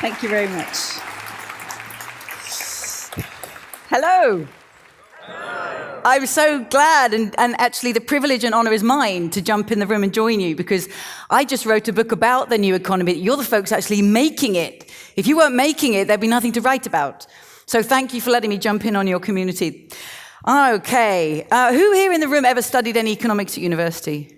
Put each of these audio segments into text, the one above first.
Thank you very much. Hello. I'm so glad, and actually the privilege and honor is mine to jump in the room and join you, because I just wrote a book about the new economy. You're the folks actually making it. If you weren't making it, there'd be nothing to write about. So thank you for letting me jump in on your community. Okay, who here in the room ever studied any economics at university?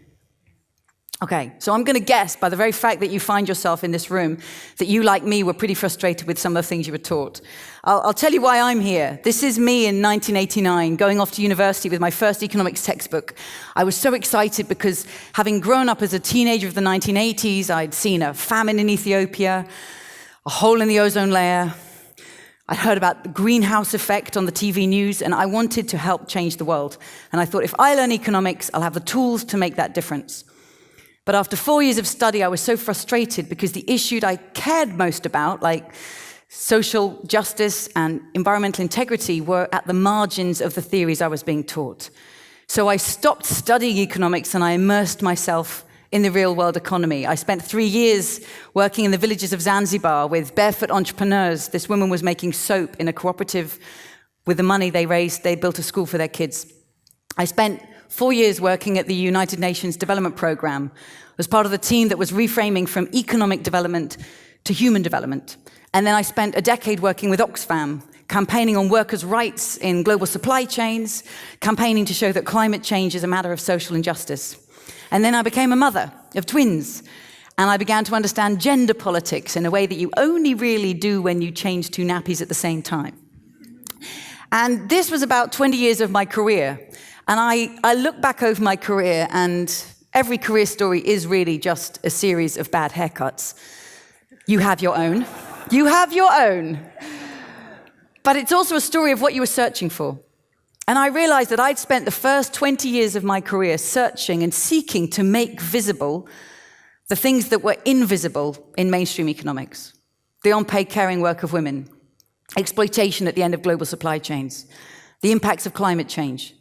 Okay, so I'm going to guess by the very fact that you find yourself in this room that you, like me, were pretty frustrated with some of the things you were taught. I'll tell you why I'm here. This is me in 1989, going off to university with my first economics textbook. I was so excited because, having grown up as a teenager of the 1980s, I'd seen a famine in Ethiopia, a hole in the ozone layer. I heard about the greenhouse effect on the TV news, and I wanted to help change the world. And I thought, if I learn economics, I'll have the tools to make that difference. But after 4 years of study, I was so frustrated because the issues I cared most about, like social justice and environmental integrity, were at the margins of the theories I was being taught. So I stopped studying economics and I immersed myself in the real-world economy. I spent 3 years working in the villages of Zanzibar with barefoot entrepreneurs. This woman was making soap in a cooperative. With the money they raised, they built a school for their kids. I spent 4 years working at the United Nations Development Programme as part of the team that was reframing from economic development to human development. And then I spent a decade working with Oxfam, campaigning on workers' rights in global supply chains, campaigning to show that climate change is a matter of social injustice. And then I became a mother of twins, and I began to understand gender politics in a way that you only really do when you change two nappies at the same time. And this was about 20 years of my career. And I look back over my career, and every career story is really just a series of bad haircuts. You have your own. You have your own. But it's also a story of what you were searching for. And I realized that I'd spent the first 20 years of my career searching and seeking to make visible the things that were invisible in mainstream economics. The unpaid caring work of women, exploitation at the end of global supply chains, the impacts of climate change.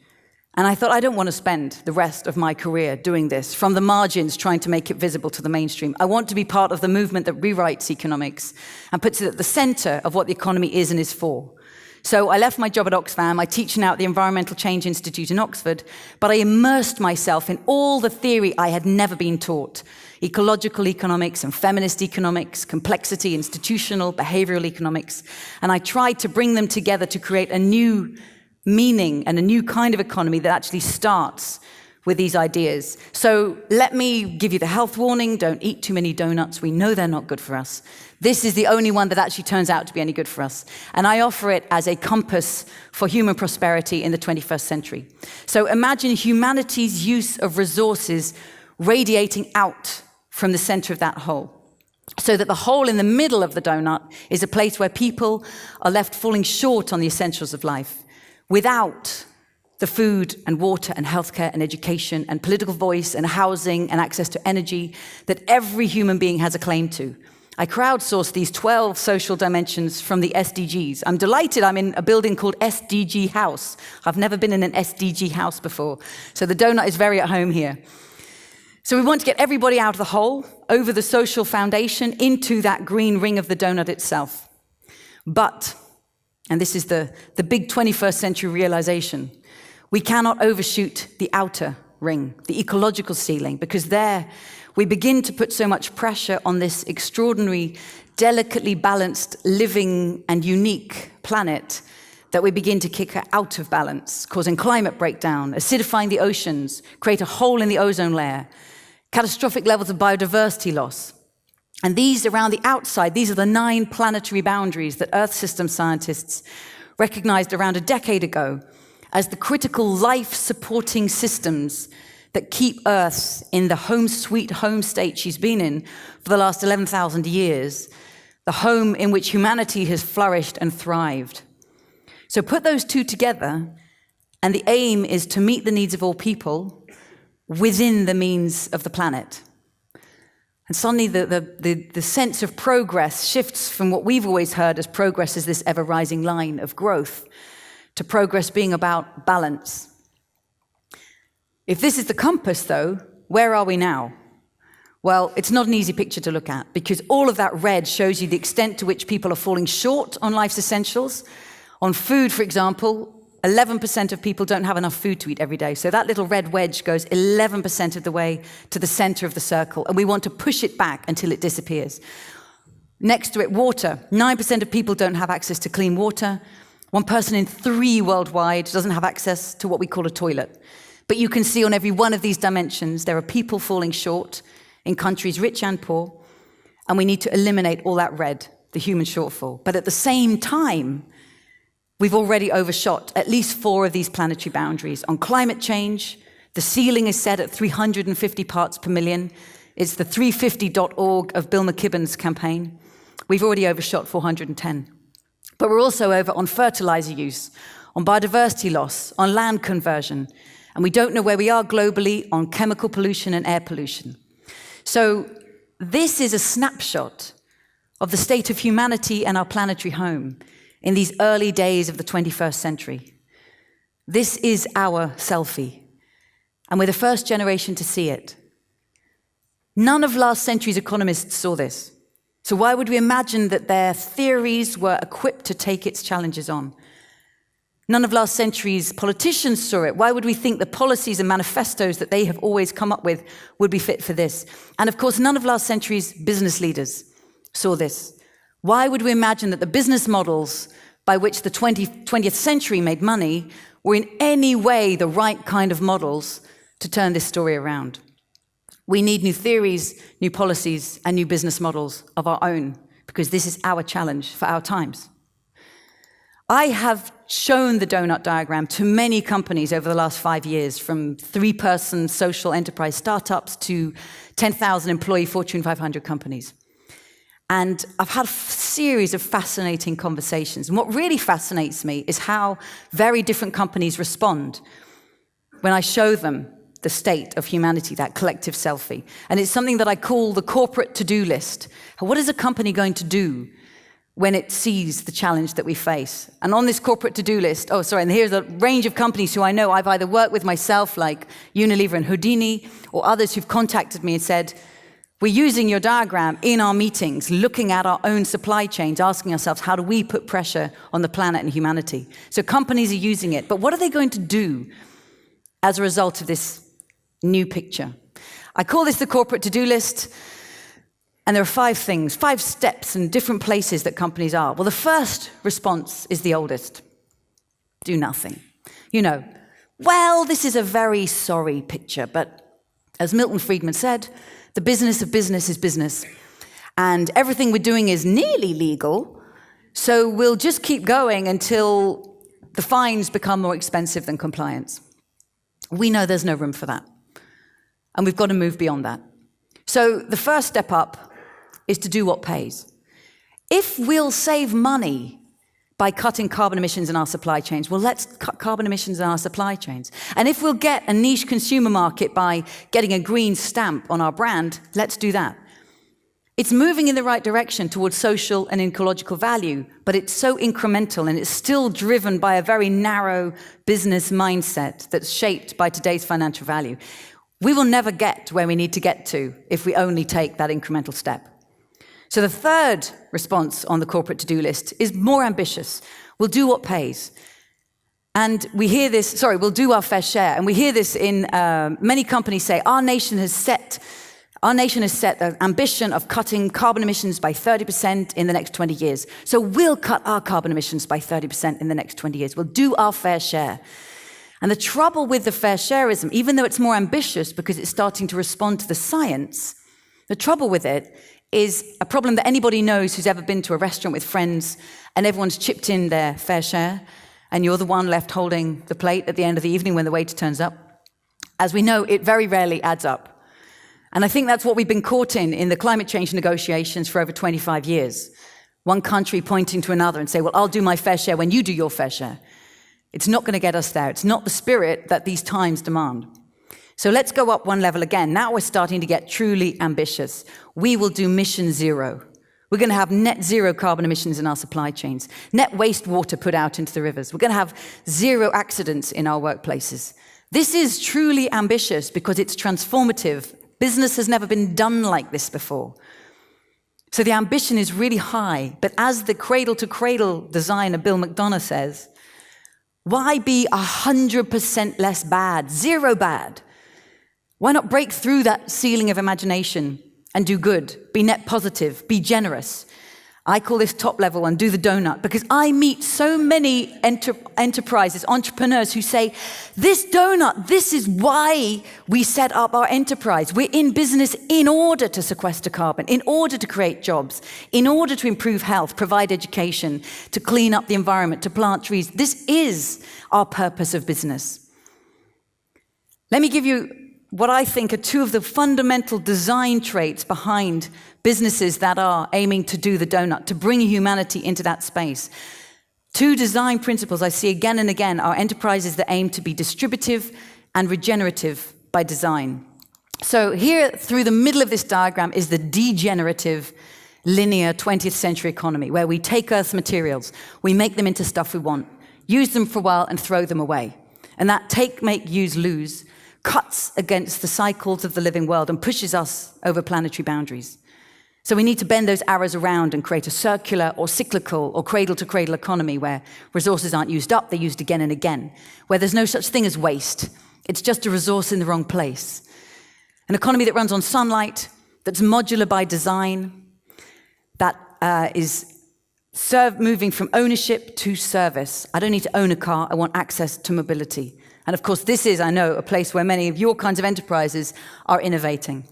And I thought, I don't want to spend the rest of my career doing this, from the margins trying to make it visible to the mainstream. I want to be part of the movement that rewrites economics and puts it at the center of what the economy is and is for. So I left my job at Oxfam. I teach now at the Environmental Change Institute in Oxford, but I immersed myself in all the theory I had never been taught: ecological economics and feminist economics, complexity, institutional, behavioral economics. And I tried to bring them together to create a new meaning and a new kind of economy that actually starts with these ideas. So let me give you the health warning: don't eat too many donuts. We know they're not good for us. This is the only one that actually turns out to be any good for us. And I offer it as a compass for human prosperity in the 21st century. So imagine humanity's use of resources radiating out from the center of that hole, so that the hole in the middle of the donut is a place where people are left falling short on the essentials of life, without the food and water and healthcare and education and political voice and housing and access to energy that every human being has a claim to. I crowdsourced these 12 social dimensions from the SDGs. I'm delighted I'm in a building called SDG House. I've never been in an SDG house before, so the donut is very at home here. So we want to get everybody out of the hole, over the social foundation, into that green ring of the donut itself. But, and this is the big 21st century realization, we cannot overshoot the outer ring, the ecological ceiling, because there we begin to put so much pressure on this extraordinary, delicately balanced, living and unique planet that we begin to kick her out of balance, causing climate breakdown, acidifying the oceans, create a hole in the ozone layer, catastrophic levels of biodiversity loss. And these around the outside, these are the 9 planetary boundaries that Earth system scientists recognized around a decade ago as the critical life-supporting systems that keep Earth in the home sweet home state she's been in for the last 11,000 years, the home in which humanity has flourished and thrived. So put those two together, and the aim is to meet the needs of all people within the means of the planet. And suddenly the sense of progress shifts from what we've always heard as progress as this ever-rising line of growth, to progress being about balance. If this is the compass, though, where are we now? Well, it's not an easy picture to look at because all of that red shows you the extent to which people are falling short on life's essentials. On food, for example, 11% of people don't have enough food to eat every day. So that little red wedge goes 11% of the way to the center of the circle, and we want to push it back until it disappears. Next to it, water. 9% of people don't have access to clean water. 1 person in 3 worldwide doesn't have access to what we call a toilet. But you can see on every one of these dimensions, there are people falling short in countries rich and poor, and we need to eliminate all that red, the human shortfall. But at the same time, we've already overshot at least 4 of these planetary boundaries. On climate change, the ceiling is set at 350 parts per million. It's the 350.org of Bill McKibben's campaign. We've already overshot 410. But we're also over on fertilizer use, on biodiversity loss, on land conversion, and we don't know where we are globally on chemical pollution and air pollution. So this is a snapshot of the state of humanity and our planetary home in these early days of the 21st century. This is our selfie, and we're the first generation to see it. None of last century's economists saw this. So why would we imagine that their theories were equipped to take its challenges on? None of last century's politicians saw it. Why would we think the policies and manifestos that they have always come up with would be fit for this? And of course, none of last century's business leaders saw this. Why would we imagine that the business models by which the 20th century made money were in any way the right kind of models to turn this story around? We need new theories, new policies, and new business models of our own, because this is our challenge for our times. I have shown the Doughnut diagram to many companies over the last 5 years, from 3-person social enterprise startups to 10,000 employee Fortune 500 companies. And I've had a series of fascinating conversations. And what really fascinates me is how very different companies respond when I show them the state of humanity, that collective selfie. And it's something that I call the corporate to-do list. What is a company going to do when it sees the challenge that we face? And on this corporate to-do list, and here's a range of companies who I know I've either worked with myself, like Unilever and Houdini, or others who've contacted me and said, we're using your diagram in our meetings, looking at our own supply chains, asking ourselves, how do we put pressure on the planet and humanity? So companies are using it, but what are they going to do as a result of this new picture? I call this the corporate to-do list, and there are 5 things, 5 steps and different places that companies are. Well, the first response is the oldest. Do nothing. This is a very sorry picture, but as Milton Friedman said, the business of business is business, and everything we're doing is nearly legal, so we'll just keep going until the fines become more expensive than compliance. We know there's no room for that. And we've got to move beyond that. So the first step up is to do what pays. If we'll save money by cutting carbon emissions in our supply chains, well, let's cut carbon emissions in our supply chains. And if we'll get a niche consumer market by getting a green stamp on our brand, let's do that. It's moving in the right direction towards social and ecological value, but it's so incremental and it's still driven by a very narrow business mindset that's shaped by today's financial value. We will never get to where we need to get to if we only take that incremental step. So the third response on the corporate to-do list is more ambitious. We'll do what pays. And we hear this, we'll do our fair share. And we hear this in many companies say, our nation has set an ambition of cutting carbon emissions by 30% in the next 20 years. So we'll cut our carbon emissions by 30% in the next 20 years. We'll do our fair share. And the trouble with the fair shareism, even though it's more ambitious because it's starting to respond to the science, the trouble with it is a problem that anybody knows who's ever been to a restaurant with friends and everyone's chipped in their fair share and you're the one left holding the plate at the end of the evening when the waiter turns up. As we know, it very rarely adds up. And I think that's what we've been caught in the climate change negotiations for over 25 years. One country pointing to another and say, well, I'll do my fair share when you do your fair share. It's not going to get us there. It's not the spirit that these times demand. So let's go up one level again. Now we're starting to get truly ambitious. We will do mission zero. We're going to have net zero carbon emissions in our supply chains, net wastewater put out into the rivers. We're going to have 0 accidents in our workplaces. This is truly ambitious because it's transformative Business has never been done like this before. So the ambition is really high, but as the cradle-to-cradle designer Bill McDonough says, why be 100% less bad, zero bad? Why not break through that ceiling of imagination and do good, be net positive, be generous? I call this top level and do the donut, because I meet so many enterprises, entrepreneurs who say, this donut, this is why we set up our enterprise. We're in business in order to sequester carbon, in order to create jobs, in order to improve health, provide education, to clean up the environment, to plant trees. This is our purpose of business. Let me give you what I think are two of the fundamental design traits behind businesses that are aiming to do the donut, to bring humanity into that space. Two design principles I see again and again are enterprises that aim to be distributive and regenerative by design. So here, through the middle of this diagram, is the degenerative, linear 20th century economy, where we take Earth's materials, we make them into stuff we want, use them for a while and throw them away. And that take, make, use, lose cuts against the cycles of the living world and pushes us over planetary boundaries. So we need to bend those arrows around and create a circular or cyclical or cradle-to-cradle economy where resources aren't used up, they're used again and again, where there's no such thing as waste. It's just a resource in the wrong place. An economy that runs on sunlight, that's modular by design, that is moving from ownership to service. I don't need to own a car, I want access to mobility. And of course, this is, I know, a place where many of your kinds of enterprises are innovating.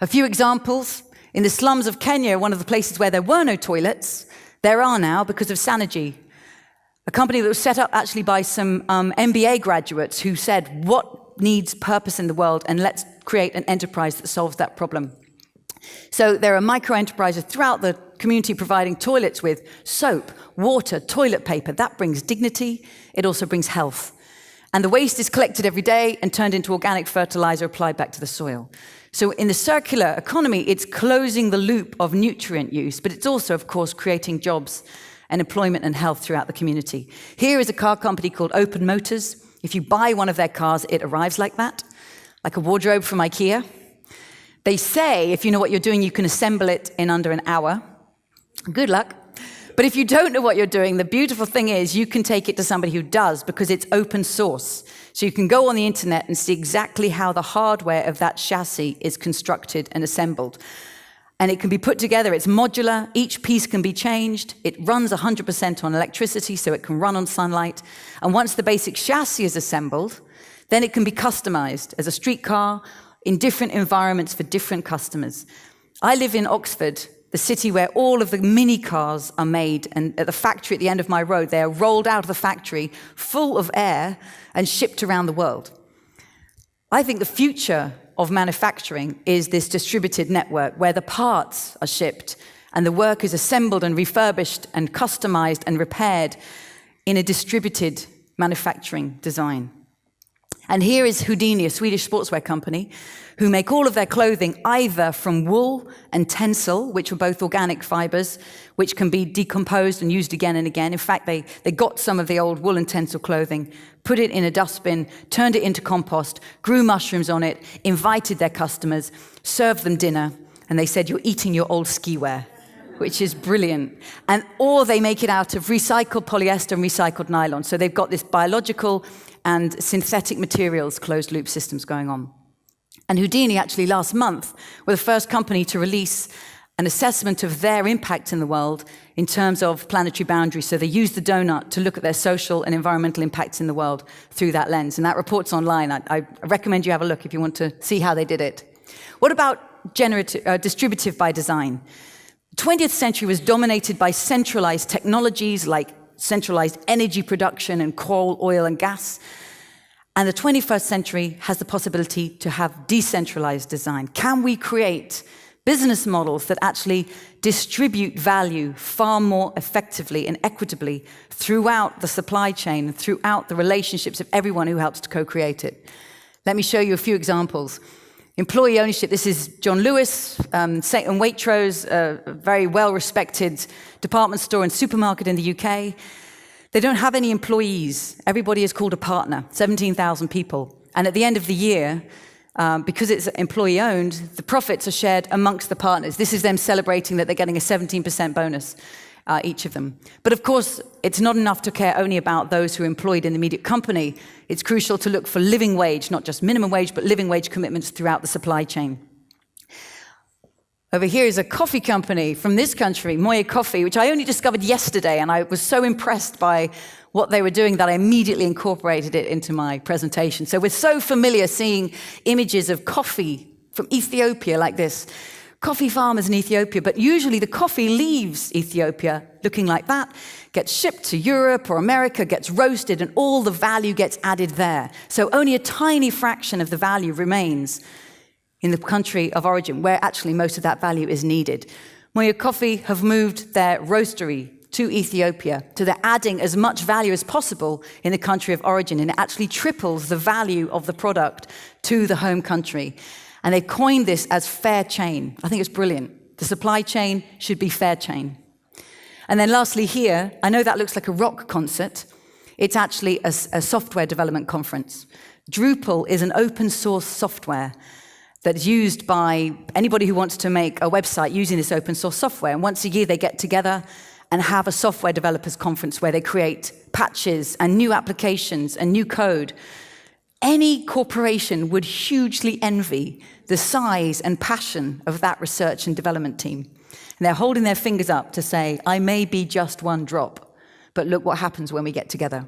A few examples. In the slums of Kenya, one of the places where there were no toilets, there are now because of Sanogy, a company that was set up actually by some MBA graduates who said, what needs purpose in the world, and let's create an enterprise that solves that problem. So there are micro-enterprises throughout the community providing toilets with soap, water, toilet paper. That brings dignity. It also brings health. And the waste is collected every day and turned into organic fertilizer applied back to the soil. So in the circular economy, it's closing the loop of nutrient use, but it's also, of course, creating jobs and employment and health throughout the community. Here is a car company called Open Motors. If you buy one of their cars, it arrives like that, like a wardrobe from IKEA. They say, if you know what you're doing, you can assemble it in under an hour. Good luck. But if you don't know what you're doing, the beautiful thing is you can take it to somebody who does, because it's open source. So you can go on the internet and see exactly how the hardware of that chassis is constructed and assembled. And it can be put together, it's modular, each piece can be changed, it runs 100% on electricity, so it can run on sunlight. And once the basic chassis is assembled, then it can be customized as a streetcar in different environments for different customers. I live in Oxford, the city where all of the mini cars are made, and at the factory at the end of my road, they are rolled out of the factory full of air and shipped around the world. I think the future of manufacturing is this distributed network where the parts are shipped and the work is assembled and refurbished and customized and repaired in a distributed manufacturing design. And here is Houdini, a Swedish sportswear company, who make all of their clothing either from wool and tencel, which are both organic fibers, which can be decomposed and used again and again. In fact, they got some of the old wool and tencel clothing, put it in a dustbin, turned it into compost, grew mushrooms on it, invited their customers, served them dinner, and they said, you're eating your old ski wear, which is brilliant. Or they make it out of recycled polyester and recycled nylon. So they've got this biological and synthetic materials closed loop systems going on. And Houdini actually last month were the first company to release an assessment of their impact in the world in terms of planetary boundaries. So they used the donut to look at their social and environmental impacts in the world through that lens. And that report's online. I recommend you have a look if you want to see how they did it. What about distributive by design? The 20th century was dominated by centralized technologies like centralized energy production and coal, oil, and gas. And the 21st century has the possibility to have decentralized design. Can we create business models that actually distribute value far more effectively and equitably throughout the supply chain and throughout the relationships of everyone who helps to co-create it? Let me show you a few examples. Employee ownership. This is John Lewis and Waitrose, a very well-respected department store and supermarket in the UK. They don't have any employees. Everybody is called a partner, 17,000 people. And at the end of the year, because it's employee-owned, the profits are shared amongst the partners. This is them celebrating that they're getting a 17% bonus, each of them. But of course, it's not enough to care only about those who are employed in the immediate company. It's crucial to look for living wage, not just minimum wage, but living wage commitments throughout the supply chain. Over here is a coffee company from this country, Moya Coffee, which I only discovered yesterday, and I was so impressed by what they were doing that I immediately incorporated it into my presentation. So we're so familiar seeing images of coffee from Ethiopia like this. Coffee farmers in Ethiopia, but usually the coffee leaves Ethiopia looking like that, gets shipped to Europe or America, gets roasted, and all the value gets added there. So only a tiny fraction of the value remains in the country of origin, where actually most of that value is needed. Moya Coffee have moved their roastery to Ethiopia, so they're adding as much value as possible in the country of origin, and it actually triples the value of the product to the home country. And they coined this as fair chain. I think it's brilliant. The supply chain should be fair chain. And then lastly here, I know that looks like a rock concert. It's actually a software development conference. Drupal is an open source software that's used by anybody who wants to make a website using this open source software. And once a year they get together and have a software developers conference where they create patches and new applications and new code. Any corporation would hugely envy the size and passion of that research and development team. And they're holding their fingers up to say, I may be just one drop, but look what happens when we get together.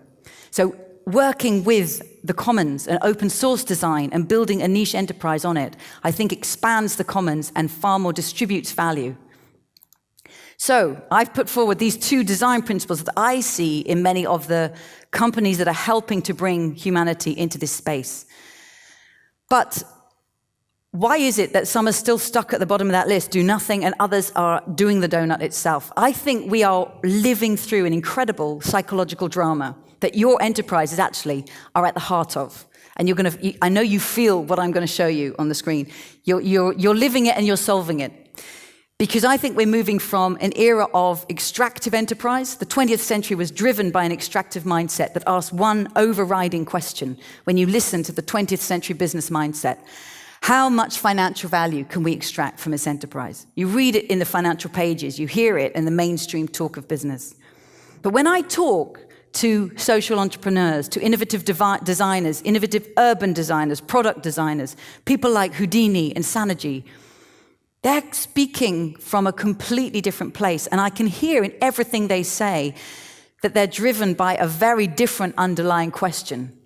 So working with the commons and open source design and building a niche enterprise on it, I think expands the commons and far more distributes value. So I've put forward these two design principles that I see in many of the companies that are helping to bring humanity into this space. But why is it that some are still stuck at the bottom of that list, do nothing, and others are doing the donut itself? I think we are living through an incredible psychological drama that your enterprises actually are at the heart of. And I know you feel what I'm going to show you on the screen. You're living it and you're solving it. Because I think we're moving from an era of extractive enterprise. The 20th century was driven by an extractive mindset that asked one overriding question when you listen to the 20th century business mindset. How much financial value can we extract from this enterprise? You read it in the financial pages, you hear it in the mainstream talk of business. But when I talk to social entrepreneurs, to innovative designers, innovative urban designers, product designers, people like Houdini and Sanergy, they're speaking from a completely different place. And I can hear in everything they say that they're driven by a very different underlying question,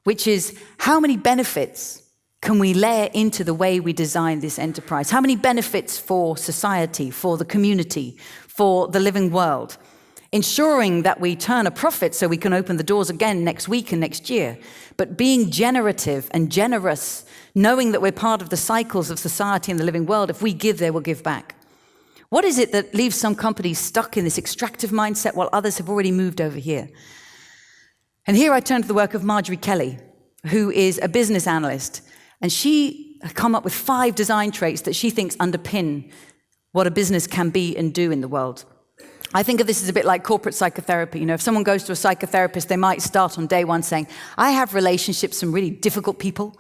which is how many benefits can we layer into the way we design this enterprise? How many benefits for society, for the community, for the living world? Ensuring that we turn a profit so we can open the doors again next week and next year, but being generative and generous, knowing that we're part of the cycles of society and the living world. If we give, they will give back. What is it that leaves some companies stuck in this extractive mindset while others have already moved over here? And here I turn to the work of Marjorie Kelly, who is a business analyst, and she has come up with 5 design traits that she thinks underpin what a business can be and do in the world. I think of this as a bit like corporate psychotherapy. You know, if someone goes to a psychotherapist, they might start on day one saying, I have relationships with some really difficult people,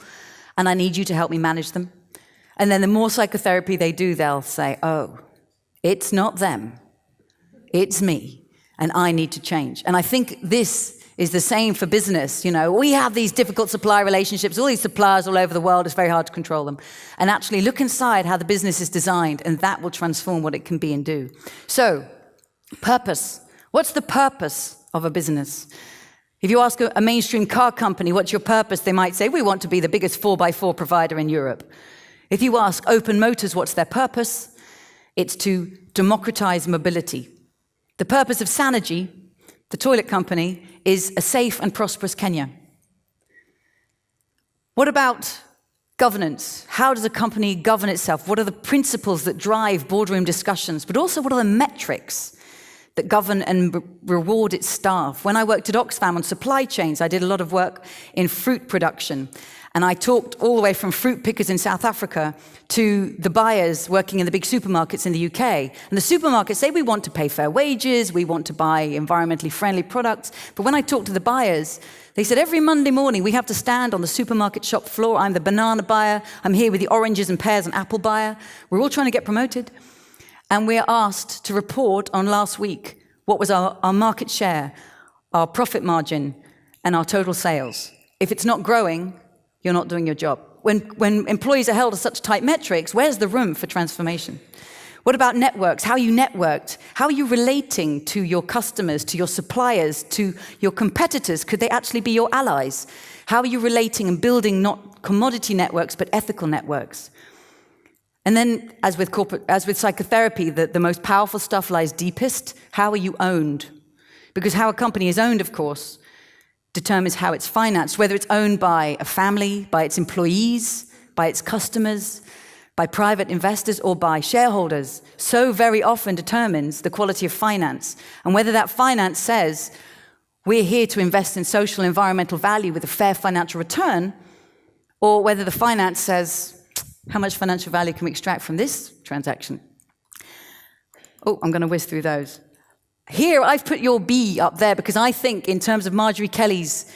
and I need you to help me manage them. And then the more psychotherapy they do, they'll say, oh, it's not them, it's me, and I need to change. And I think this is the same for business. You know, we have these difficult supply relationships, all these suppliers all over the world, it's very hard to control them. And actually look inside how the business is designed, and that will transform what it can be and do. So, purpose. What's the purpose of a business? If you ask a mainstream car company, what's your purpose? They might say, we want to be the biggest 4x4 provider in Europe. If you ask Open Motors, what's their purpose? It's to democratize mobility. The purpose of Sanergy, the toilet company, is a safe and prosperous Kenya. What about governance? How does a company govern itself? What are the principles that drive boardroom discussions? But also, what are the metrics that govern and reward its staff? When I worked at Oxfam on supply chains, I did a lot of work in fruit production. And I talked all the way from fruit pickers in South Africa to the buyers working in the big supermarkets in the UK. And the supermarkets say we want to pay fair wages, we want to buy environmentally friendly products. But when I talked to the buyers, they said every Monday morning we have to stand on the supermarket shop floor. I'm the banana buyer. I'm here with the oranges and pears and apple buyer. We're all trying to get promoted. And we're asked to report on last week what was our market share, our profit margin, and our total sales. If it's not growing, you're not doing your job. When employees are held to such tight metrics, where's the room for transformation? What about networks? How are you networked? How are you relating to your customers, to your suppliers, to your competitors? Could they actually be your allies? How are you relating and building not commodity networks, but ethical networks? And then, as with psychotherapy, the most powerful stuff lies deepest. How are you owned? Because how a company is owned, of course, determines how it's financed, whether it's owned by a family, by its employees, by its customers, by private investors, or by shareholders. So very often determines the quality of finance. And whether that finance says, we're here to invest in social and environmental value with a fair financial return, or whether the finance says, how much financial value can we extract from this transaction? Oh, I'm going to whiz through those. Here, I've put your B up there because I think in terms of Marjorie Kelly's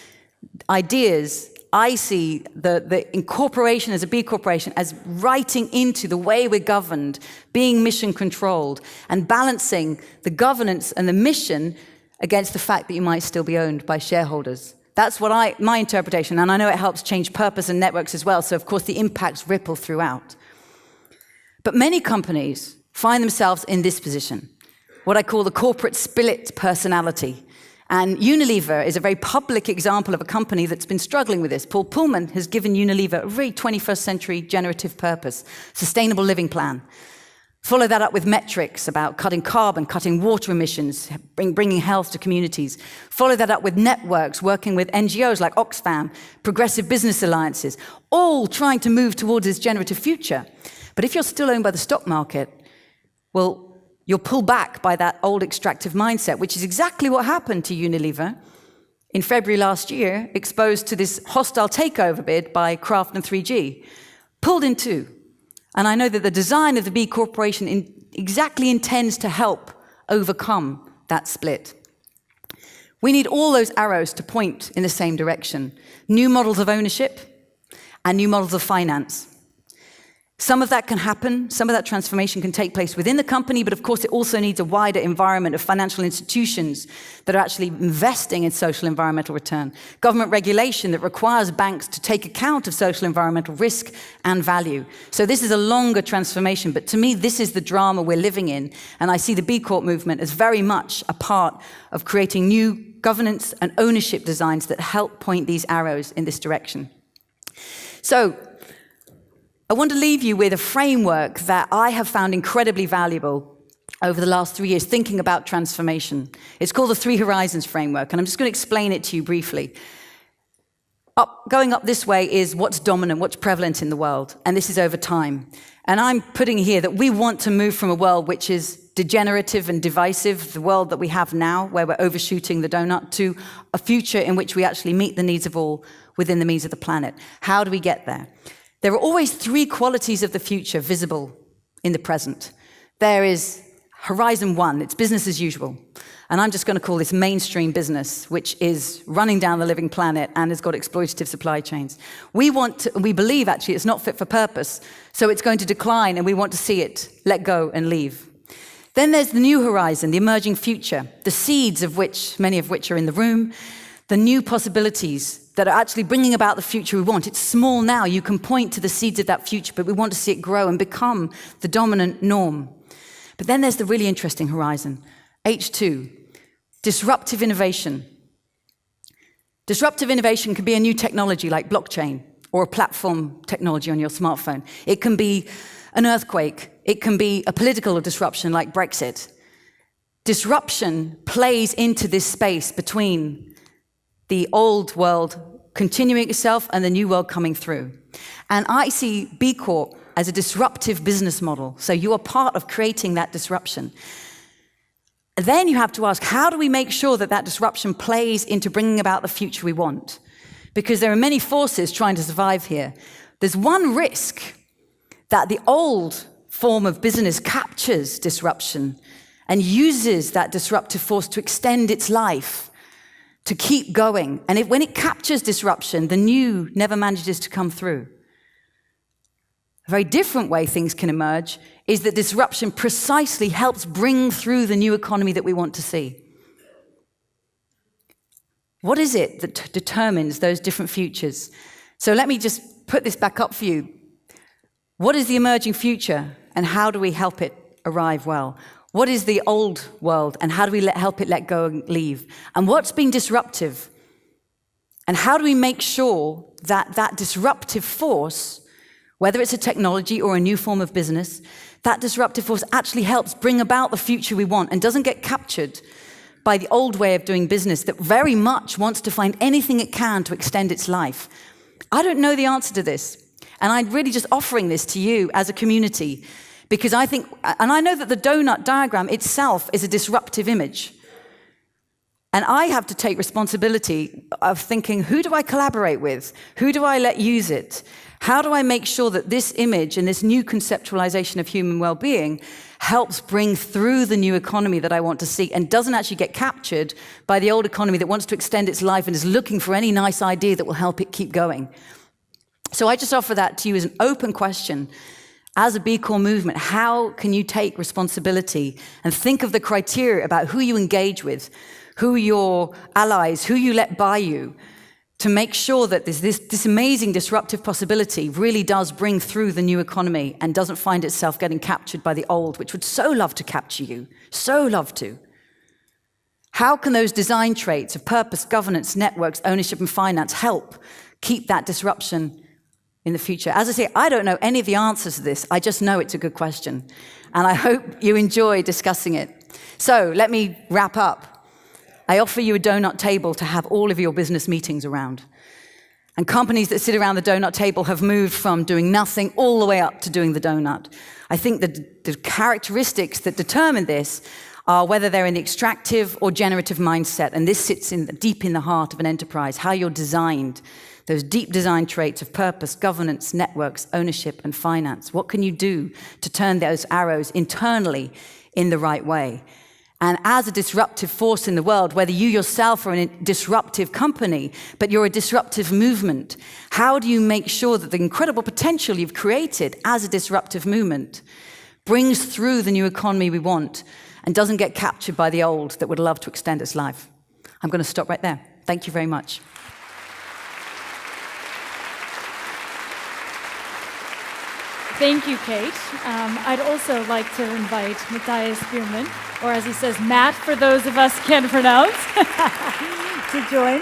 ideas, I see the incorporation as a B corporation as writing into the way we're governed, being mission controlled, and balancing the governance and the mission against the fact that you might still be owned by shareholders. That's what my interpretation, and I know it helps change purpose and networks as well, so of course the impacts ripple throughout. But many companies find themselves in this position, what I call the corporate split personality. And Unilever is a very public example of a company that's been struggling with this. Paul Pullman has given Unilever a very 21st century generative purpose, sustainable living plan. Follow that up with metrics about cutting carbon, cutting water emissions, bringing health to communities. Follow that up with networks, working with NGOs like Oxfam, progressive business alliances, all trying to move towards this generative future. But if you're still owned by the stock market, well, you're pulled back by that old extractive mindset, which is exactly what happened to Unilever in February last year, exposed to this hostile takeover bid by Kraft and 3G, pulled in two. And I know that the design of the B Corporation exactly intends to help overcome that split. We need all those arrows to point in the same direction. New models of ownership and new models of finance. Some of that can happen, some of that transformation can take place within the company, but of course it also needs a wider environment of financial institutions that are actually investing in social environmental return. Government regulation that requires banks to take account of social environmental risk and value. So this is a longer transformation, but to me this is the drama we're living in, and I see the B Corp movement as very much a part of creating new governance and ownership designs that help point these arrows in this direction. So, I want to leave you with a framework that I have found incredibly valuable over the last 3 years, thinking about transformation. It's called the Three Horizons Framework, and I'm just going to explain it to you briefly. Going up this way is what's dominant, what's prevalent in the world, and this is over time. And I'm putting here that we want to move from a world which is degenerative and divisive, the world that we have now, where we're overshooting the donut, to a future in which we actually meet the needs of all within the means of the planet. How do we get there? There are always three qualities of the future visible in the present. There is Horizon 1, it's business as usual. And I'm just going to call this mainstream business, which is running down the living planet and has got exploitative supply chains. We believe actually it's not fit for purpose, so it's going to decline and we want to see it let go and leave. Then there's the new horizon, the emerging future, the seeds of which, many of which are in the room, the new possibilities that are actually bringing about the future we want. It's small now, you can point to the seeds of that future, but we want to see it grow and become the dominant norm. But then there's the really interesting horizon, H2, disruptive innovation. Disruptive innovation can be a new technology like blockchain or a platform technology on your smartphone. It can be an earthquake. It can be a political disruption like Brexit. Disruption plays into this space between the old world continuing itself and the new world coming through. And I see B Corp as a disruptive business model. So you are part of creating that disruption. Then you have to ask, how do we make sure that that disruption plays into bringing about the future we want? because there are many forces trying to survive here. There's one risk, that the old form of business captures disruption and uses that disruptive force to extend its life, to keep going. And when it captures disruption, the new never manages to come through. A very different way things can emerge is that disruption precisely helps bring through the new economy that we want to see. What is it that determines those different futures? So let me just put this back up for you. What is the emerging future, and how do we help it arrive well? What is the old world, and how do we help it let go and leave? And what's been disruptive? And how do we make sure that that disruptive force, whether it's a technology or a new form of business, that disruptive force actually helps bring about the future we want and doesn't get captured by the old way of doing business that very much wants to find anything it can to extend its life? I don't know the answer to this. And I'm really just offering this to you as a community, because I think, and I know that the donut diagram itself is a disruptive image. And I have to take responsibility of thinking, who do I collaborate with? Who do I let use it? How do I make sure that this image and this new conceptualization of human well-being helps bring through the new economy that I want to see and doesn't actually get captured by the old economy that wants to extend its life and is looking for any nice idea that will help it keep going? So I just offer that to you as an open question. As a B Corp movement, how can you take responsibility and think of the criteria about who you engage with, who are your allies, who you let by you, to make sure that this amazing disruptive possibility really does bring through the new economy and doesn't find itself getting captured by the old, which would so love to capture you, so love to. How can those design traits of purpose, governance, networks, ownership, and finance help keep that disruption in the future? As I say, I don't know any of the answers to this. I just know it's a good question. And I hope you enjoy discussing it. So let me wrap up. I offer you a donut table to have all of your business meetings around. And companies that sit around the donut table have moved from doing nothing all the way up to doing the donut. I think that the characteristics that determine this are whether they're in the extractive or generative mindset. And this sits deep in the heart of an enterprise, how you're designed. Those deep design traits of purpose, governance, networks, ownership, and finance. What can you do to turn those arrows internally in the right way? And as a disruptive force in the world, whether you yourself are in a disruptive company, but you're a disruptive movement, how do you make sure that the incredible potential you've created as a disruptive movement brings through the new economy we want and doesn't get captured by the old that would love to extend its life? I'm going to stop right there. Thank you very much. Thank you, Kate. I'd also like to invite Matthijs Bierman, or as he says, Matt, for those of us can't pronounce, to join.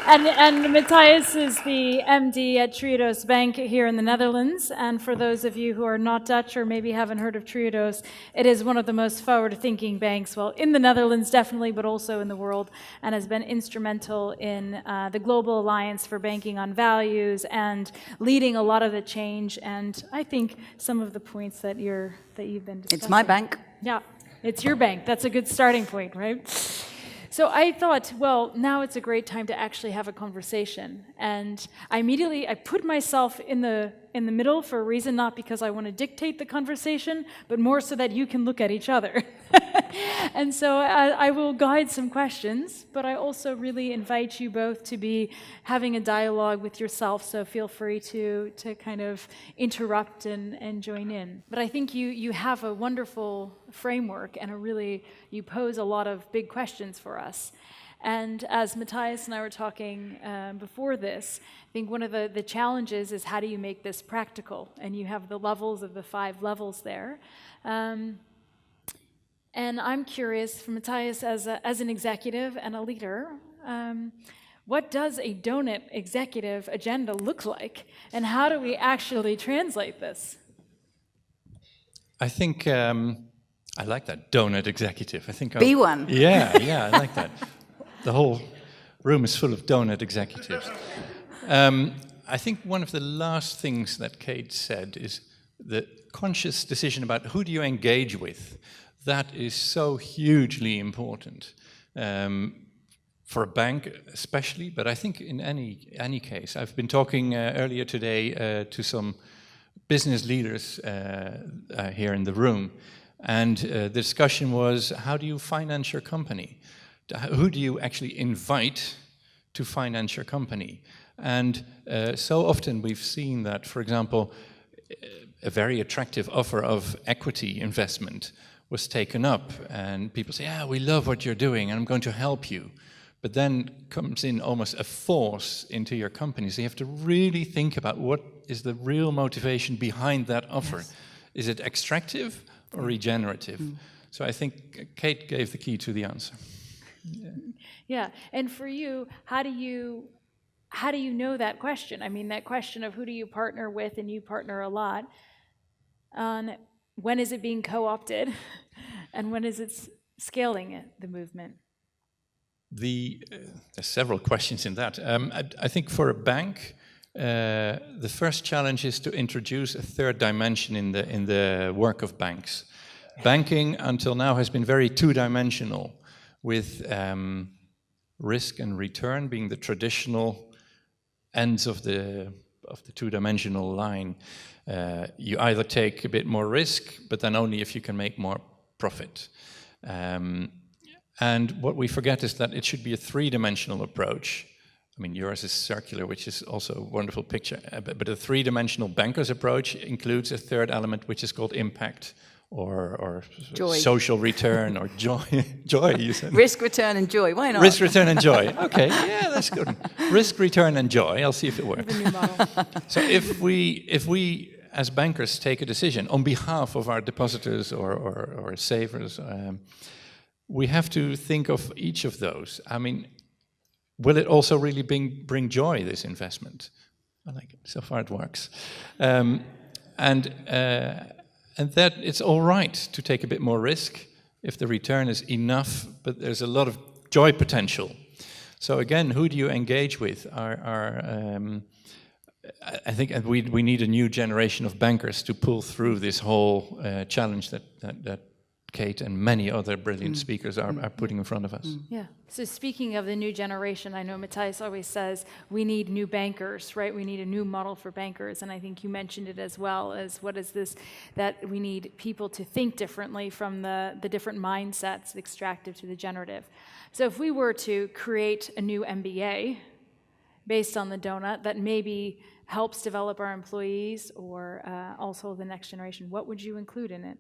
And Matthijs is the MD at Triodos Bank here in the Netherlands. And for those of you who are not Dutch or maybe haven't heard of Triodos, it is one of the most forward-thinking banks, well, in the Netherlands definitely, but also in the world, and has been instrumental in the Global Alliance for Banking on Values and leading a lot of the change. And I think some of the points that you've been discussing. It's my bank. Yeah, it's your bank. That's a good starting point, right? So I thought, well, now it's a great time to actually have a conversation. And I put myself in the middle for a reason, not because I want to dictate the conversation, but more so that you can look at each other. And so I will guide some questions, but I also really invite you both to be having a dialogue with yourself, so feel free to kind of interrupt and join in. But I think you have a wonderful framework and you pose a lot of big questions for us. And as Matthijs and I were talking before this, I think one of the challenges is how do you make this practical? And you have the levels of the 5 levels there. And I'm curious, from Matthijs as an executive and a leader, what does a Doughnut executive agenda look like? And how do we actually translate this? I think, I like that, Doughnut executive. I think Be one. Yeah, I like that. The whole room is full of Doughnut executives. I think one of the last things that Kate said is the conscious decision about who do you engage with. That is so hugely important for a bank especially, but I think in any case. I've been talking earlier today to some business leaders here in the room, and the discussion was, how do you finance your company? Who do you actually invite to finance your company? And so often we've seen that, for example, a very attractive offer of equity investment was taken up, and people say, yeah, we love what you're doing, and I'm going to help you. But then comes in almost a force into your company. So you have to really think about what is the real motivation behind that offer. Yes. Is it extractive or regenerative? So I think Kate gave the key to the answer. Yeah, and for you, how do you know that question? I mean, that question of who do you partner with, and you partner a lot. When is it being co-opted, and when is it scaling it, the movement? There's several questions in that. I think for a bank, the first challenge is to introduce a third dimension in the work of banks. Banking until now has been very two-dimensional, with risk and return being the traditional ends of the two-dimensional line. You either take a bit more risk, but then only if you can make more profit. And what we forget is that it should be a three-dimensional approach. I mean, yours is circular, which is also a wonderful picture, but a three-dimensional banker's approach includes a third element, which is called impact, or social return, or joy. Joy, you said. Risk, return, and joy. Why not? Risk, return, and joy. Okay, yeah, that's good. Risk, return, and joy. I'll see if it works. The new model. So if we as bankers take a decision on behalf of our depositors or savers, we have to think of each of those. I mean, will it also really bring joy, this investment? I like it. So far it works. And that it's all right to take a bit more risk if the return is enough, but there's a lot of joy potential. So again, who do you engage with? I think we need a new generation of bankers to pull through this whole challenge that Kate and many other brilliant speakers are putting in front of us. Yeah. So speaking of the new generation, I know Matthijs always says we need new bankers, right? We need a new model for bankers, and I think you mentioned it as well as what is this, that we need people to think differently from the different mindsets, the extractive to the generative. So if we were to create a new MBA based on the Doughnut that maybe helps develop our employees or also the next generation, what would you include in it?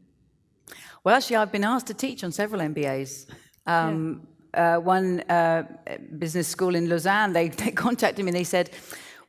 Well, actually, I've been asked to teach on several MBAs. One business school in Lausanne, they contacted me and they said,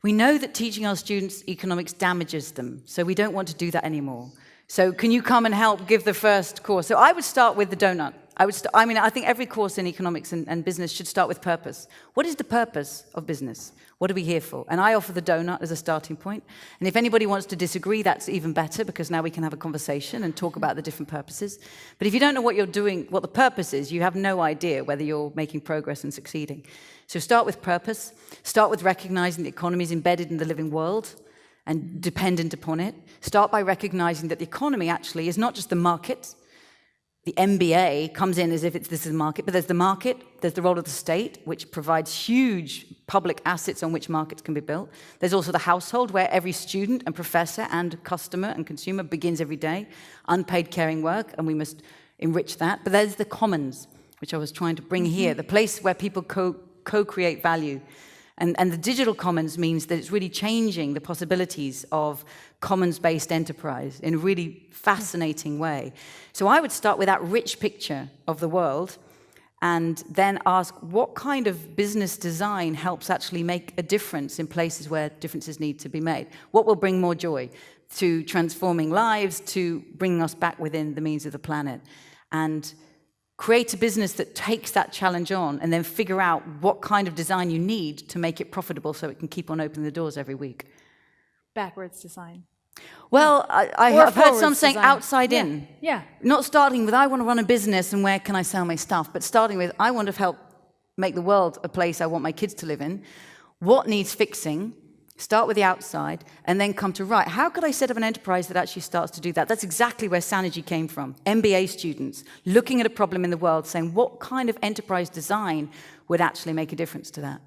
we know that teaching our students economics damages them, so we don't want to do that anymore. So can you come and help give the first course? So I would start with the Doughnut. I think every course in economics and business should start with purpose. What is the purpose of business? What are we here for? And I offer the Doughnut as a starting point. And if anybody wants to disagree, that's even better, because now we can have a conversation and talk about the different purposes. But if you don't know what you're doing, what the purpose is, you have no idea whether you're making progress and succeeding. So start with purpose. Start with recognizing the economy is embedded in the living world and dependent upon it. Start by recognizing that the economy actually is not just the market. The MBA comes in as if this is a market, but there's the market, there's the role of the state, which provides huge public assets on which markets can be built. There's also the household, where every student and professor and customer and consumer begins every day, unpaid caring work, and we must enrich that. But there's the commons, which I was trying to bring here, the place where people co-create value. And the digital commons means that it's really changing the possibilities of commons-based enterprise in a really fascinating way. So I would start with that rich picture of the world and then ask what kind of business design helps actually make a difference in places where differences need to be made. What will bring more joy to transforming lives, to bringing us back within the means of the planet? And create a business that takes that challenge on and then figure out what kind of design you need to make it profitable so it can keep on opening the doors every week. Backwards design. Well, I've heard some saying outside in. Yeah. Not starting with, I want to run a business and where can I sell my stuff, but starting with, I want to help make the world a place I want my kids to live in. What needs fixing start with the outside, and then come to, right, how could I set up an enterprise that actually starts to do that? That's exactly where Sanergy came from. MBA students looking at a problem in the world, saying, what kind of enterprise design would actually make a difference to that?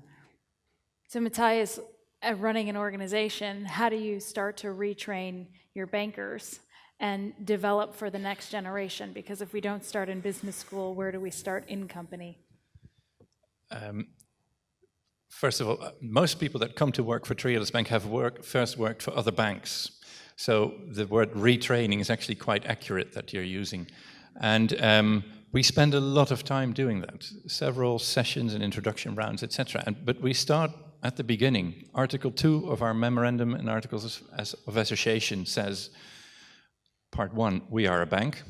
So Matthijs, running an organization, how do you start to retrain your bankers and develop for the next generation? Because if we don't start in business school, where do we start in company? First of all, most people that come to work for Triodos Bank have first worked for other banks. So the word retraining is actually quite accurate that you're using. And we spend a lot of time doing that, several sessions and introduction rounds, etc. But we start at the beginning. Article 2 of our memorandum and articles of association says, Part 1, we are a bank.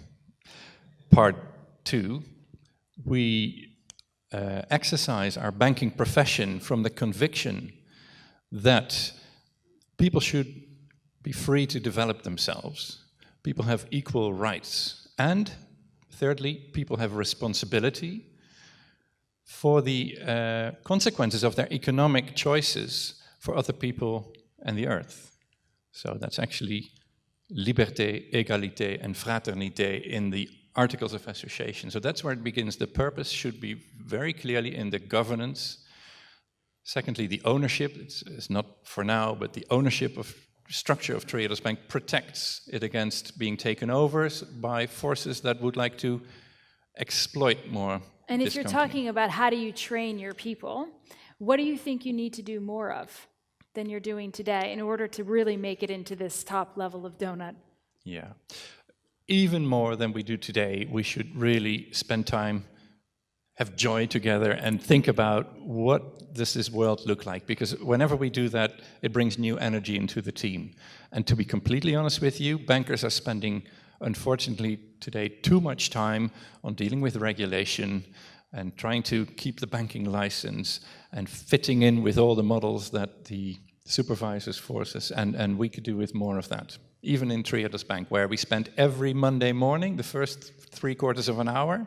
Part 2, we exercise our banking profession from the conviction that people should be free to develop themselves. People have equal rights. And thirdly, people have responsibility for the consequences of their economic choices for other people and the earth. So that's actually liberté, égalité, and fraternité in the Articles of Association. So that's where it begins. The purpose should be very clearly in the governance. Secondly, the ownership, it's not for now, but the ownership of structure of Triodos Bank protects it against being taken over by forces that would like to exploit more. And if you're talking about how do you train your people, what do you think you need to do more of than you're doing today in order to really make it into this top level of Doughnut? Yeah. Even more than we do today, we should really spend time, have joy together, and think about what does this world look like. Because whenever we do that, it brings new energy into the team. And to be completely honest with you, bankers are spending, unfortunately, today too much time on dealing with regulation and trying to keep the banking license and fitting in with all the models that the supervisors force us, and we could do with more of that. Even in Triodos Bank, where we spend every Monday morning, the first 3/4 of an hour,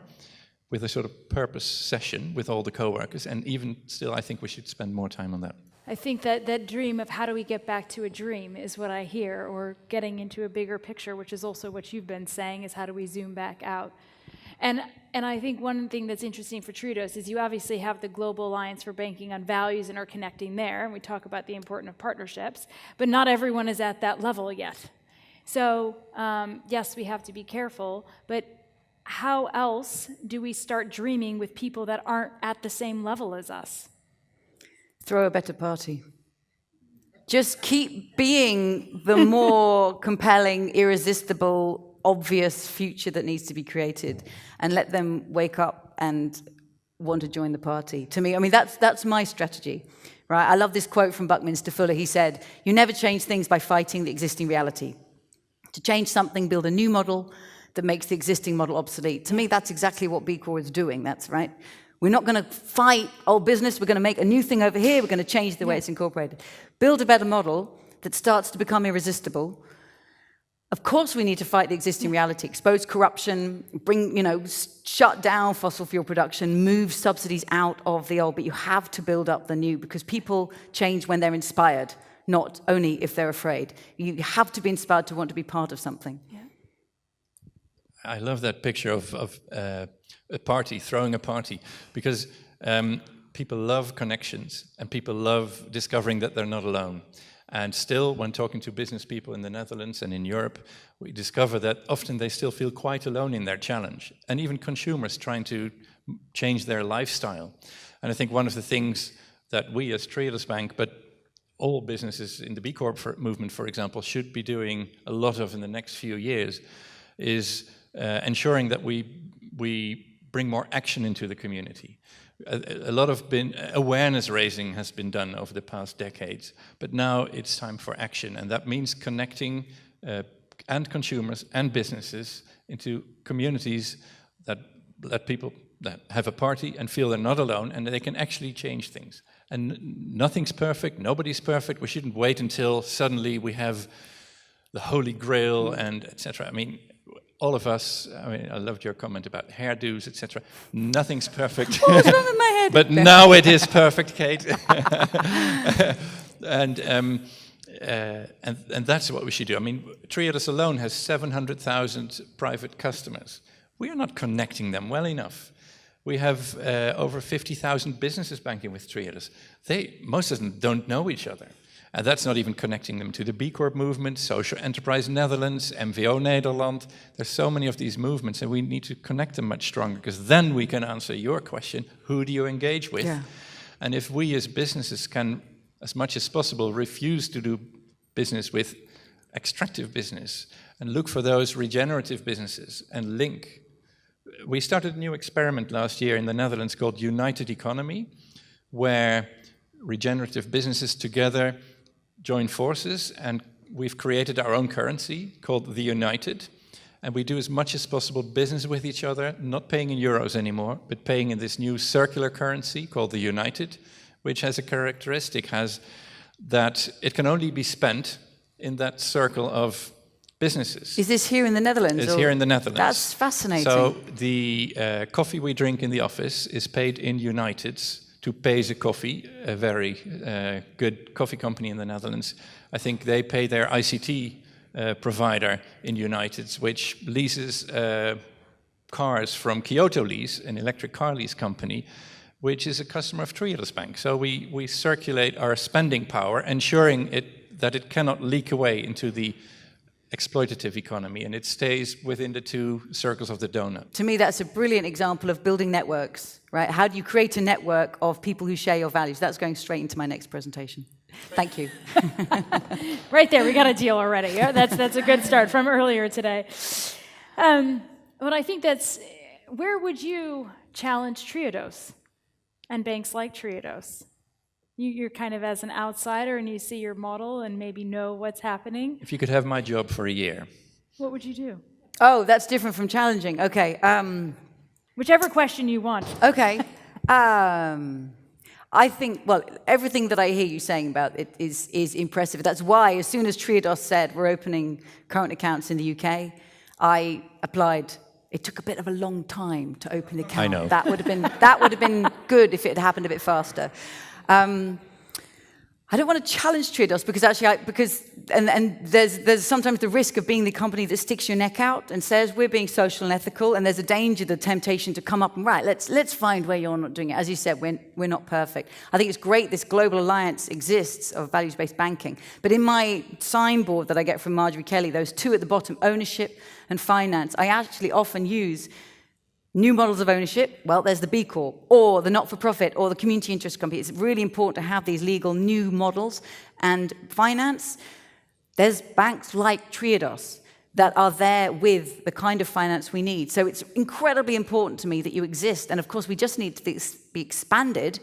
with a sort of purpose session with all the co-workers, and even still, I think we should spend more time on that. I think that dream of how do we get back to a dream is what I hear, or getting into a bigger picture, which is also what you've been saying, is how do we zoom back out. And I think one thing that's interesting for Triodos is you obviously have the Global Alliance for Banking on Values and are connecting there, and we talk about the importance of partnerships, but not everyone is at that level yet. So yes, we have to be careful, but how else do we start dreaming with people that aren't at the same level as us? Throw a better party. Just keep being the more compelling, irresistible, obvious future that needs to be created, and let them wake up and want to join the party. To me, I mean, that's my strategy, right? I love this quote from Buckminster Fuller. He said, "You never change things by fighting the existing reality. To change something, build a new model that makes the existing model obsolete." To me, that's exactly what B Corp is doing. That's right. We're not going to fight old business. We're going to make a new thing over here. We're going to change the way it's incorporated. Build a better model that starts to become irresistible. Of course, we need to fight the existing reality, expose corruption, shut down fossil fuel production, move subsidies out of the old, but you have to build up the new, because people change when they're inspired, not only if they're afraid. You have to be inspired to want to be part of something. Yeah. I love that picture of a party, throwing a party, because people love connections and people love discovering that they're not alone. And still, when talking to business people in the Netherlands and in Europe, we discover that often they still feel quite alone in their challenge. And even consumers trying to change their lifestyle. And I think one of the things that we as Triodos Bank, but all businesses in the B Corp movement, for example, should be doing a lot of in the next few years is ensuring that we bring more action into the community. A lot of awareness raising has been done over the past decades, but now it's time for action, and that means connecting and consumers and businesses into communities that let people that have a party and feel they're not alone, and they can actually change things. And nothing's perfect, nobody's perfect. We shouldn't wait until suddenly we have the Holy Grail and etc. I mean, all of us, I mean, I loved your comment about hairdos, etc. Nothing's perfect. What's wrong with my hair? But now it is perfect, Kate. And that's what we should do. I mean, Triodos alone has 700,000 private customers. We are not connecting them well enough. We have over 50,000 businesses banking with Triodos. Most of them don't know each other. And that's not even connecting them to the B Corp movement, Social Enterprise Netherlands, MVO Nederland. There's so many of these movements, and we need to connect them much stronger, because then we can answer your question, who do you engage with? Yeah. And if we as businesses can, as much as possible, refuse to do business with extractive business and look for those regenerative businesses and link. We started a new experiment last year in the Netherlands called United Economy, where regenerative businesses together join forces, and we've created our own currency called the United, and we do as much as possible business with each other, not paying in euros anymore, but paying in this new circular currency called the United, which has a characteristic that it can only be spent in that circle of businesses. Is this here in the Netherlands? It's here in the Netherlands. That's fascinating. So the coffee we drink in the office is paid in Uniteds to Peze Coffee, a very good coffee company in the Netherlands. I think they pay their ICT provider in Uniteds, which leases cars from Kyoto Lease, an electric car lease company, which is a customer of Triodos Bank. So we circulate our spending power, ensuring that it cannot leak away into the exploitative economy, and it stays within the two circles of the donut. To me, that's a brilliant example of building networks, right? How do you create a network of people who share your values? That's going straight into my next presentation. Thank you. Right there, we got a deal already. Yeah, that's a good start from earlier today. But I think where would you challenge Triodos and banks like Triodos? You're kind of as an outsider and you see your model and maybe know what's happening. If you could have my job for a year. What would you do? Oh, that's different from challenging. Okay. Whichever question you want. Okay. I think, well, everything that I hear you saying about it is impressive. That's why, as soon as Triodos said we're opening current accounts in the UK, I applied. It took a bit of a long time to open the account. I know. That would have been good if it had happened a bit faster. I don't want to challenge Triodos because actually, there's sometimes the risk of being the company that sticks your neck out and says we're being social and ethical, and there's a danger, the temptation to come up and let's find where you're not doing it. As you said, we're not perfect. I think it's great this global alliance exists of values-based banking, but in my signboard that I get from Marjorie Kelly, those two at the bottom, ownership and finance, I actually often use new models of ownership. Well, there's the B Corp, or the not-for-profit, or the community interest company. It's really important to have these legal new models. And finance, there's banks like Triodos that are there with the kind of finance we need. So it's incredibly important to me that you exist. And of course, we just need to be expanded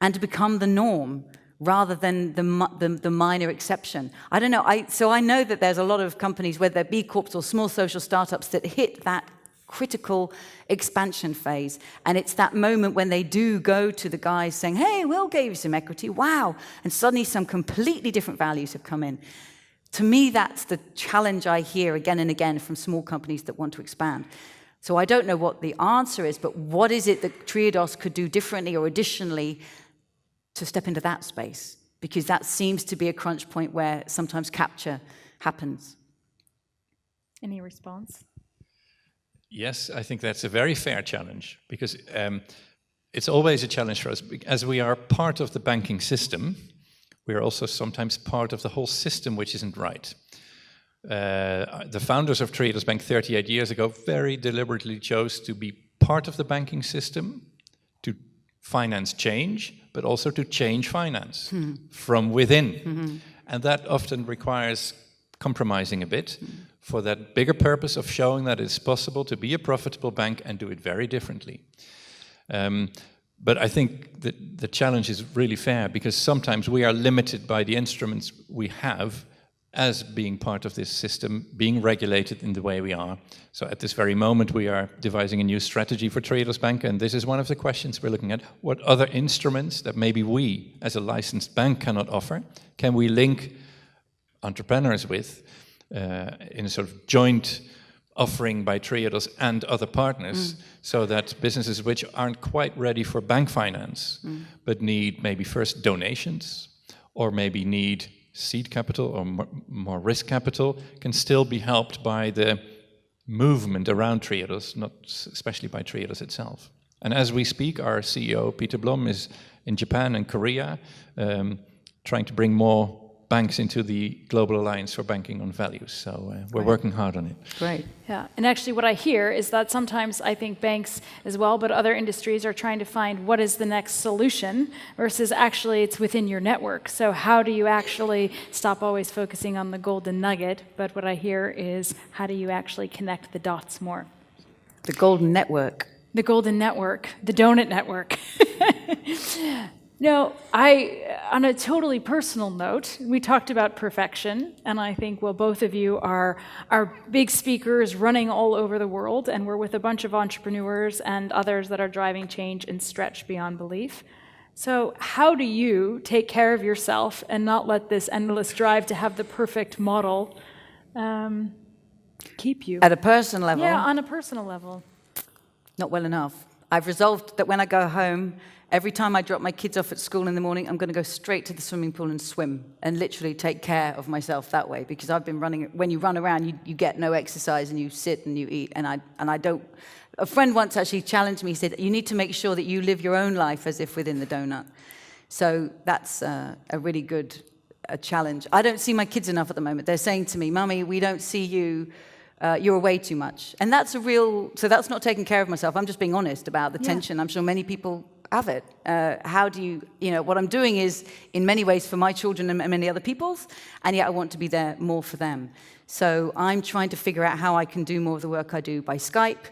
and to become the norm rather than the minor exception. I don't know. So I know that there's a lot of companies, whether they're B Corps or small social startups, that hit that critical expansion phase. And it's that moment when they do go to the guys saying, hey, we'll give you some equity, wow. And suddenly some completely different values have come in. To me, that's the challenge I hear again and again from small companies that want to expand. So I don't know what the answer is, but what is it that Triodos could do differently or additionally to step into that space? Because that seems to be a crunch point where sometimes capture happens. Any response? Yes, I think that's a very fair challenge, because it's always a challenge for us. As we are part of the banking system, we are also sometimes part of the whole system which isn't right. The founders of Triodos Bank 38 years ago very deliberately chose to be part of the banking system, to finance change, but also to change finance from within. Mm-hmm. And that often requires compromising a bit for that bigger purpose of showing that it's possible to be a profitable bank and do it very differently. But I think that the challenge is really fair, because sometimes we are limited by the instruments we have as being part of this system, being regulated in the way we are. So at this very moment, we are devising a new strategy for Triodos Bank, and this is one of the questions we're looking at. What other instruments that maybe we, as a licensed bank, cannot offer, can we link entrepreneurs with in a sort of joint offering by Triodos and other partners, so that businesses which aren't quite ready for bank finance, but need maybe first donations, or maybe need seed capital or more risk capital, can still be helped by the movement around Triodos, not especially by Triodos itself. And as we speak, our CEO, Peter Blom, is in Japan and Korea, trying to bring more banks into the Global Alliance for Banking on Values. So we're working hard on it. Great. Yeah, and actually what I hear is that sometimes I think banks as well, but other industries are trying to find what is the next solution versus actually it's within your network. So how do you actually stop always focusing on the golden nugget, but what I hear is how do you actually connect the dots more? The golden network. The golden network, the donut network. No, on a totally personal note, we talked about perfection, and I think, well, both of you are big speakers running all over the world, and we're with a bunch of entrepreneurs and others that are driving change and stretch beyond belief. So how do you take care of yourself and not let this endless drive to have the perfect model keep you? At a personal level? Yeah, on a personal level. Not well enough. I've resolved that when I go home, every time I drop my kids off at school in the morning, I'm going to go straight to the swimming pool and swim and literally take care of myself that way, because I've been running. When you run around, you get no exercise and you sit and you eat, and I don't. A friend once actually challenged me, said, you need to make sure that you live your own life as if within the donut. So that's a really good challenge. I don't see my kids enough at the moment. They're saying to me, Mummy, we don't see you. You're away too much. And that's so that's not taking care of myself. I'm just being honest about the tension. I'm sure many people have it. How do you what I'm doing is in many ways for my children and many other people's, and yet I want to be there more for them. So I'm trying to figure out how I can do more of the work I do by Skype,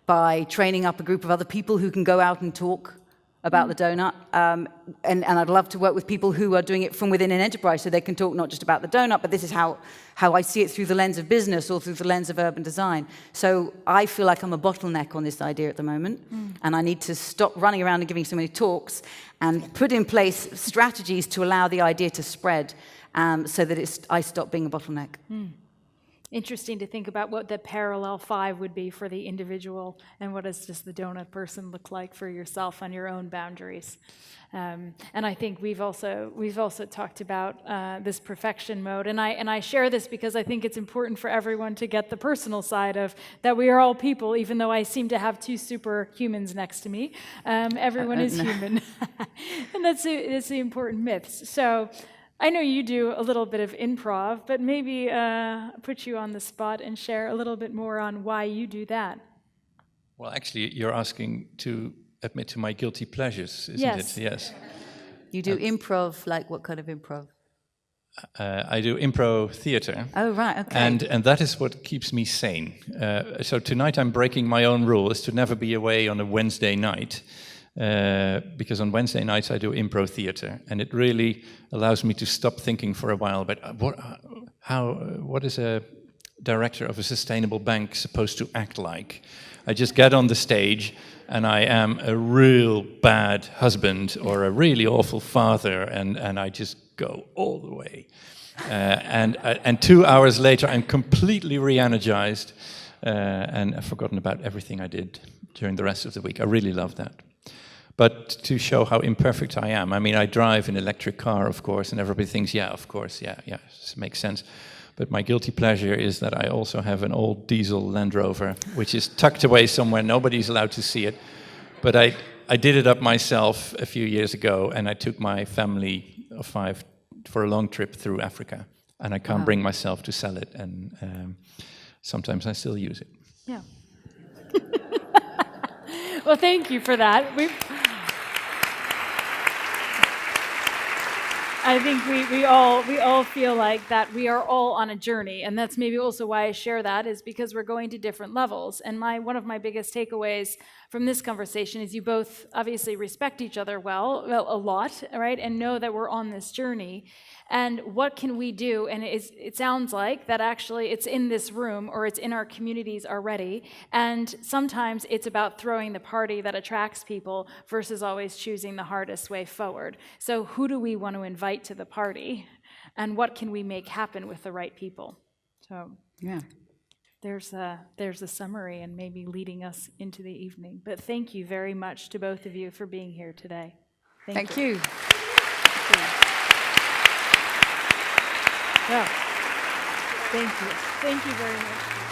by training up a group of other people who can go out and talk about the donut. And I'd love to work with people who are doing it from within an enterprise so they can talk not just about the donut, but this is how I see it through the lens of business or through the lens of urban design. So I feel like I'm a bottleneck on this idea at the moment, and I need to stop running around and giving so many talks and put in place strategies to allow the idea to spread so that I stop being a bottleneck. Interesting to think about what the parallel 5 would be for the individual, and what does just the donut person look like for yourself on your own boundaries. And I think we've also talked about this perfection mode, and I share this because I think it's important for everyone to get the personal side of that we are all people, even though I seem to have 2 superhumans next to me. Everyone is human, and that's the important myths. So. I know you do a little bit of improv, but maybe put you on the spot and share a little bit more on why you do that. Well, actually, you're asking to admit to my guilty pleasures, isn't it? Yes. You do improv, like what kind of improv? I do improv theater. Oh, right, okay. And that is what keeps me sane. So tonight I'm breaking my own rule, is to never be away on a Wednesday night. Because on Wednesday nights I do improv theater, and it really allows me to stop thinking for a while about what is a director of a sustainable bank supposed to act like. I just get on the stage and I am a real bad husband or a really awful father, and I just go all the way. And 2 hours later I'm completely re-energized and I've forgotten about everything I did during the rest of the week. I really love that. But to show how imperfect I am, I mean, I drive an electric car, of course, and everybody thinks, yeah, of course, yeah, it makes sense. But my guilty pleasure is that I also have an old diesel Land Rover, which is tucked away somewhere, nobody's allowed to see it. But I did it up myself a few years ago, and I took my family of 5 for a long trip through Africa, and I can't bring myself to sell it, and sometimes I still use it. Yeah. Well, thank you for that. I think we all feel like that we are all on a journey, and that's maybe also why I share that, is because we're going to different levels. And one of my biggest takeaways from this conversation is you both obviously respect each other well a lot, right? And know that we're on this journey. And what can we do? And it sounds like that actually it's in this room or it's in our communities already. And sometimes it's about throwing the party that attracts people versus always choosing the hardest way forward. So who do we want to invite to the party? And what can we make happen with the right people? So yeah, there's a summary and maybe leading us into the evening. But thank you very much to both of you for being here today. Thank you. Thank you. Yeah. Thank you. Thank you very much.